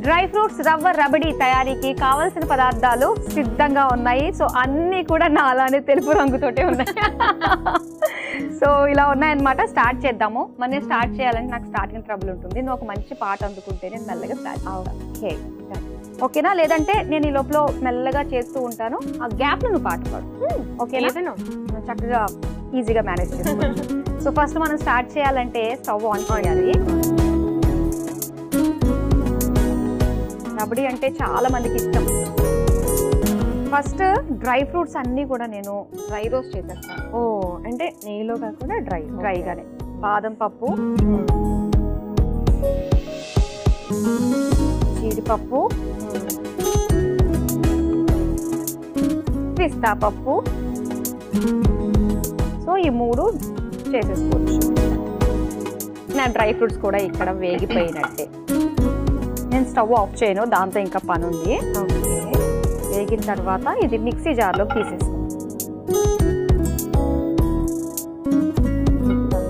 Dry fruits రవ్వ రబడి తయారీకి కావలసిన పదార్థాలు సిద్ధంగా ఉన్నాయి. సో అన్నీ కూడా నా అలానే తెలుపు రంగుతోటే ఉన్నాయి. సో ఇలా ఉన్నాయన్నమాట. స్టార్ట్ చేద్దాము. మనం స్టార్ట్ చేయాలంటే నాకు స్టార్టింగ్ ట్రబుల్ ఉంటుంది. నువ్వు ఒక మంచి పాట అందుకుంటే నేను మెల్లగా స్టార్ట్ ఓకే ఓకేనా? లేదంటే నేను ఈ లోపల మెల్లగా చేస్తూ ఉంటాను. ఆ గ్యాప్ లో నువ్వు పాట పాడు. ఓకేనా? చక్కగా ఈజీగా మేనేజ్ చేసుకోవచ్చు. సో ఫస్ట్ మనం స్టార్ట్ చేయాలంటే స్టవ్ ఆన్ చేయాలి. రబడి అంటే చాలా మందికి ఇష్టం. ఫస్ట్ డ్రై ఫ్రూట్స్ అన్నీ కూడా నేను డ్రై రోస్ట్ చేసేస్తాను. ఓ అంటే నెయ్యిలో కాకుండా డ్రైగానే. బాదం పప్పు, జీడిపప్పు, పిస్తా పప్పు. సో ఈ 3 చేసేసుకోవచ్చు. నా డ్రై ఫ్రూట్స్ కూడా ఇక్కడ వేగిపోయినట్టే. నేను స్టవ్ ఆఫ్ చేయను, దాంతో ఇంకా పని ఉంది. ఓకే, వేగిన తర్వాత ఇది మిక్సీ జార్లోకి తీసేస్తాను.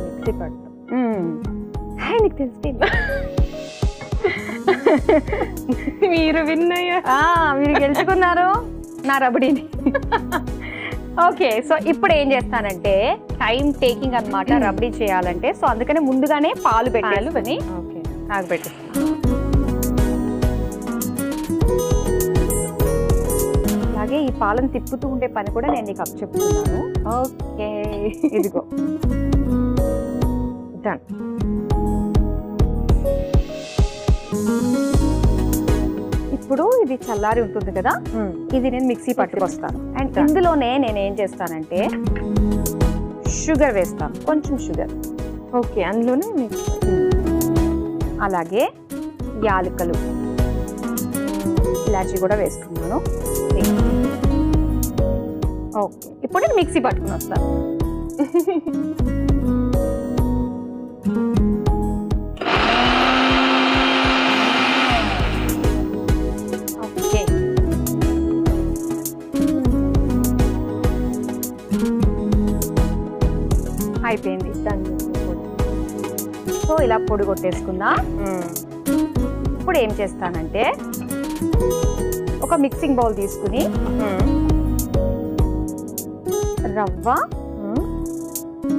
మిక్సీ పట్టు. నీకు తెలిసింది. మీరు విన్నాయా? మీరు గెలుచుకున్నారు నా రబడీని. ఓకే, సో ఇప్పుడు ఏం చేస్తానంటే టైం టేకింగ్ అన్నమాట రబడీ చేయాలంటే. సో అందుకనే ముందుగానే పాలు పెట్టాలి. ఓకే, ఆగబెట్టేస్తాను. అలాగే ఈ పాలను తిప్పుతూ ఉండే పని కూడా నేను నీకు అప్ చెప్తున్నాను. ఓకే, ఇదిగో డన్. ఇప్పుడు ఇది చల్లారి ఉంటుంది కదా, ఇది నేను మిక్సీ పట్టుకొస్తాను. అండ్ ఇందులోనే నేను ఏం చేస్తానంటే షుగర్ వేస్తాను, కొంచెం షుగర్. ఓకే, అందులోనే మిక్స్. అలాగే యాలకులు, ఇలాచీ కూడా వేస్తున్నాను. ఓకే, ఇప్పుడు నేను మిక్సీ పట్టుకుని వస్తాను. ఓకే, అయిపోయింది. సో ఇలా పొడి కొట్టేసుకుందా. ఇప్పుడు ఏం చేస్తానంటే ఒక మిక్సింగ్ బౌల్ తీసుకుని రవ్వ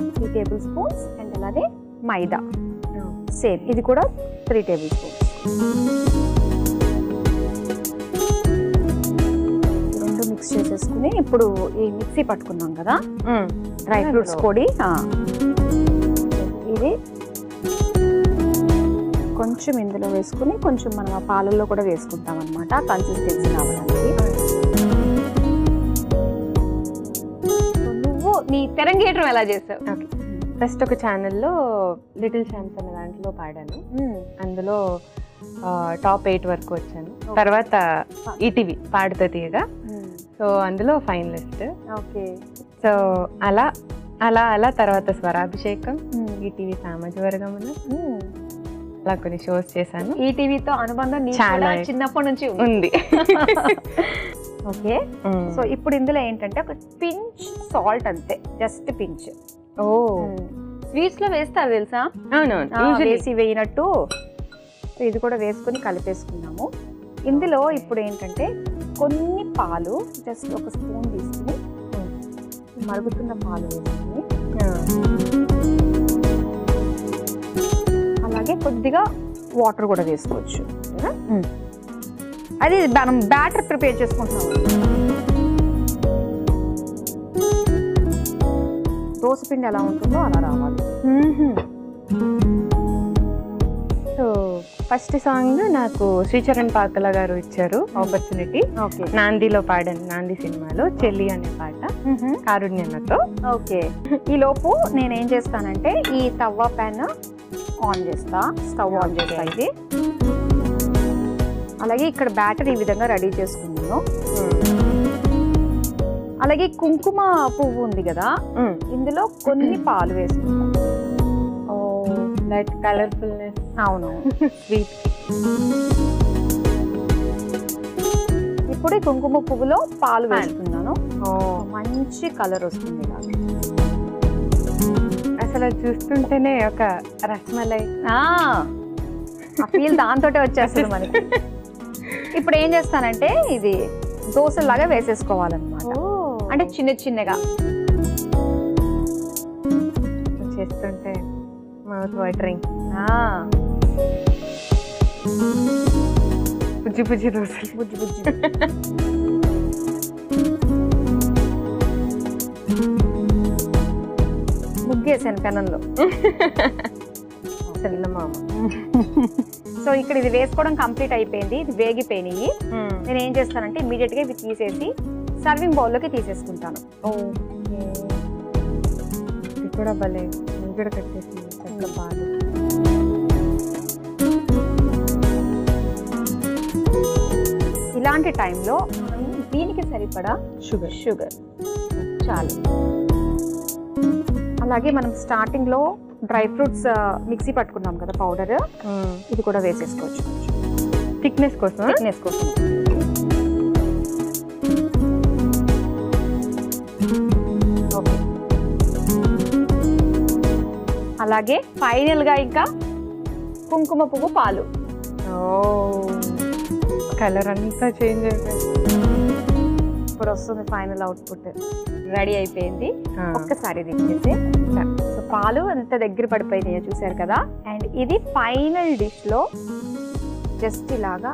3 టేబుల్ స్పూన్స్ అండ్ అలాగే మైదా సేమ్, ఇది కూడా 3 టేబుల్ స్పూన్స్. రెండు మిక్స్ చేసేసుకుని ఇప్పుడు ఈ మిక్సీ పట్టుకున్నాం కదా డ్రై ఫ్రూట్స్ పొడి, ఇది కొంచెం ఇందులో వేసుకుని కొంచెం మనం ఆ పాలల్లో కూడా వేసుకుంటాం అనమాట కన్సిస్టెన్సీ రావడానికి. నువ్వు నీ తెరంగేట్రం ఎలా చేసావు? ఓకే, ఫస్ట్ ఒక ఛానల్లో లిటిల్ ఛాన్స్ అనే దాంట్లో పాడాను. అందులో టాప్ 8 వరకు వచ్చాను. తర్వాత ఈటీవీ పాడుతా తీయగా, సో అందులో ఫైనలిస్ట్. ఓకే, సో అలా అలా అలా తర్వాత స్వరాభిషేకం, ఈటీవీ సామాజిక వర్గమున అలా కొన్ని షోస్ చేశాను. ఈటీవీతో అనుబంధం చాలా చిన్నప్పటి నుంచి ఉంది. ఓకే, సో ఇప్పుడు ఇందులో ఏంటంటే ఒక పించ్ సాల్ట్, అంతే, జస్ట్ పించ్. ఓ, స్వీట్స్ లో వేస్తారు తెలుసా? అవునవును, వేసి వేయినట్టు. ఇది కూడా వేసుకుని కలిపేసుకున్నాము. ఇందులో ఇప్పుడు ఏంటంటే కొన్ని పాలు, జస్ట్ ఒక స్పూన్ తీసుకుని మరుగుతున్న పాలు వేసుకుని, అలాగే కొద్దిగా వాటర్ కూడా వేసుకోవచ్చు. అది మనం బ్యాటర్ ప్రిపేర్ చేసుకుంటున్నాము. దోసపిండి ఎలా ఉంటుందో అలా రావాలి. సో ఫస్ట్ సాంగ్ నాకు శ్రీచరణ్ పాకల గారు ఇచ్చారు ఆపర్చునిటీ. నాందిలో పాడాను, నాంది సినిమాలో చెల్లి అనే పాట కారుణ్యతో. ఓకే, ఈ లోపు నేనేం చేస్తానంటే ఈ తవ్వ ప్యాన్ ఆన్ చేస్తా, స్టవ్ ఆన్ చేస్తా. ఇది అలాగే ఇక్కడ బ్యాటర్ ఈ విధంగా రెడీ చేసుకున్నాను. అలాగే కుంకుమ పువ్వు ఉంది కదా, ఇందులో కొన్ని పాలు వేసుకుంటాం. ఓ, దట్ కలర్ఫుల్నెస్. అవును, స్వీట్. ఇప్పుడు ఈ కుంకుమ పువ్వులో పాలు వేస్తున్నాను. మంచి కలర్ వస్తుంది ఇలా. అసలు అది చూస్తుంటేనే ఒక రస్మలై ఆ ఫీల్ దాంతో వచ్చేస్తుంది మనకి. ఇప్పుడు ఏం చేస్తానంటే ఇది దోశలాగా వేసేసుకోవాలన్నమాట. అంటే చిన్న చిన్నగా చేస్తుంటే మౌత్ వాటరింగ్. బుజ్జి బుజ్జి దోశలు. బుజ్జి బుజ్జి. ముగ్గేసాను పెనంలో. చందమామ. సో ఇక్కడ ఇది వేసుకోవడం కంప్లీట్ అయిపోయింది, ఇది వేగిపోయినాయి. నేను ఏం చేస్తానంటే ఇమీడియట్ గా ఇవి తీసేసి సర్వింగ్ బౌల్ లోకి తీసేసుకుంటాను. ఇది కూడా భలే ముగ్గడ కట్టేసి చక్క పాలు. ఇలాంటి టైంలో దీనికి సరిపడా షుగర్ చాలు. అలాగే మనం స్టార్టింగ్ లో డ్రై ఫ్రూట్స్ మిక్సీ పట్టుకున్నాం కదా పౌడర్, ఇది కూడా వేసేసుకోవచ్చు థిక్నెస్ కోసం. ఓకే. అలాగే ఫైనల్ గా ఇంకా కుంకుమ పువ్వు పాలు. కలర్ అంతా చేంజ్ అయిపోయింది. ఇప్పుడు వస్తుంది ఫైనల్ అవుట్పుట్. రెడీ అయిపోయింది. ఒక్కసారి దించేసి సో పాలు అంత దగ్గర పడిపోయినాయో చూసారు కదా. అండ్ ఇది ఫైనల్ డిష్ లో జస్ట్ ఇలాగా.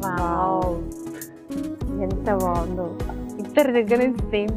వావ్ ఎంత బాగుందో. ఇద్దరి దగ్గర నుంచి సేమ్.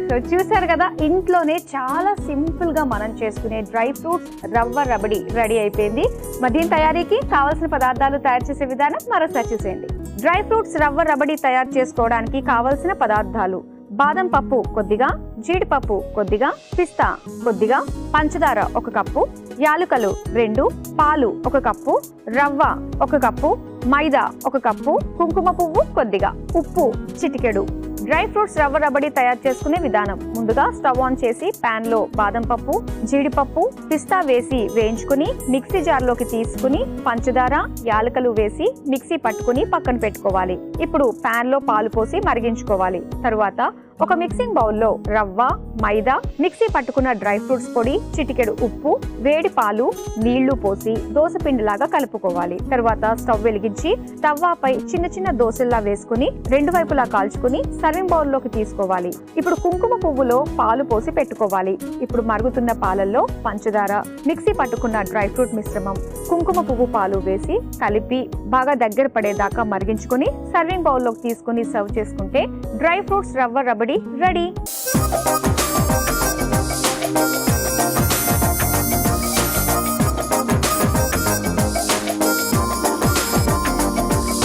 సో చూసారు కదా, ఇంట్లోనే చాలా సింపుల్ గా మనం చేసుకునే డ్రై ఫ్రూట్స్ రవ్వ రబడి రెడీ అయిపోయింది. మరి దీని తయారీకి కావాల్సిన పదార్థాలు తయారు చేసే విధానం మరోసారి చూసేయండి. డ్రై ఫ్రూట్స్ రవ్వ రబడి తయారు చేసుకోవడానికి కావలసిన పదార్థాలు: బాదం పప్పు కొద్దిగా, జీడిపప్పు కొద్దిగా, పిస్తా కొద్దిగా, పంచదార 1 కప్పు, యాలుకలు 2, పాలు 1 కప్పు, రవ్వ 1 కప్పు, మైదా 1 కప్పు, కుంకుమ పువ్వు కొద్దిగా, ఉప్పు చిటికెడు. డ్రై ఫ్రూట్స్ రవ్వ రబడి తయారు చేసుకునే విధానం: ముందుగా స్టవ్ ఆన్ చేసి పాన్ లో బాదం పప్పు, జీడిపప్పు, పిస్తా వేసి వేయించుకుని మిక్సీ జార్ లోకి తీసుకుని పంచదార, యాలకులు వేసి మిక్సీ పట్టుకుని పక్కన పెట్టుకోవాలి. ఇప్పుడు పాన్ లో పాలు పోసి మరిగించుకోవాలి. తరువాత ఒక మిక్సింగ్ బౌల్లో రవ్వ, మైదా, మిక్సీ పట్టుకున్న డ్రై ఫ్రూట్స్ పొడి, చిటికెడు ఉప్పు, వేడి పాలు, నీళ్లు పోసి దోస పిండిలాగా కలుపుకోవాలి. తరువాత స్టవ్ వెలిగించి తవ్వాపై చిన్న చిన్న దోసల్లా వేసుకుని 2 వైపులా కాల్చుకుని సర్వింగ్ బౌల్లోకి తీసుకోవాలి. ఇప్పుడు కుంకుమ పువ్వులో పాలు పోసి పెట్టుకోవాలి. ఇప్పుడు మరుగుతున్న పాలల్లో పంచదార, మిక్సీ పట్టుకున్న డ్రై ఫ్రూట్ మిశ్రమం, కుంకుమ పువ్వు పాలు వేసి కలిపి బాగా దగ్గర పడేదాకా మరిగించుకుని సర్వింగ్ బౌల్లోకి తీసుకుని సర్వ్ చేసుకుంటే డ్రై ఫ్రూట్స్ రవ్వ రబడి రెడీ.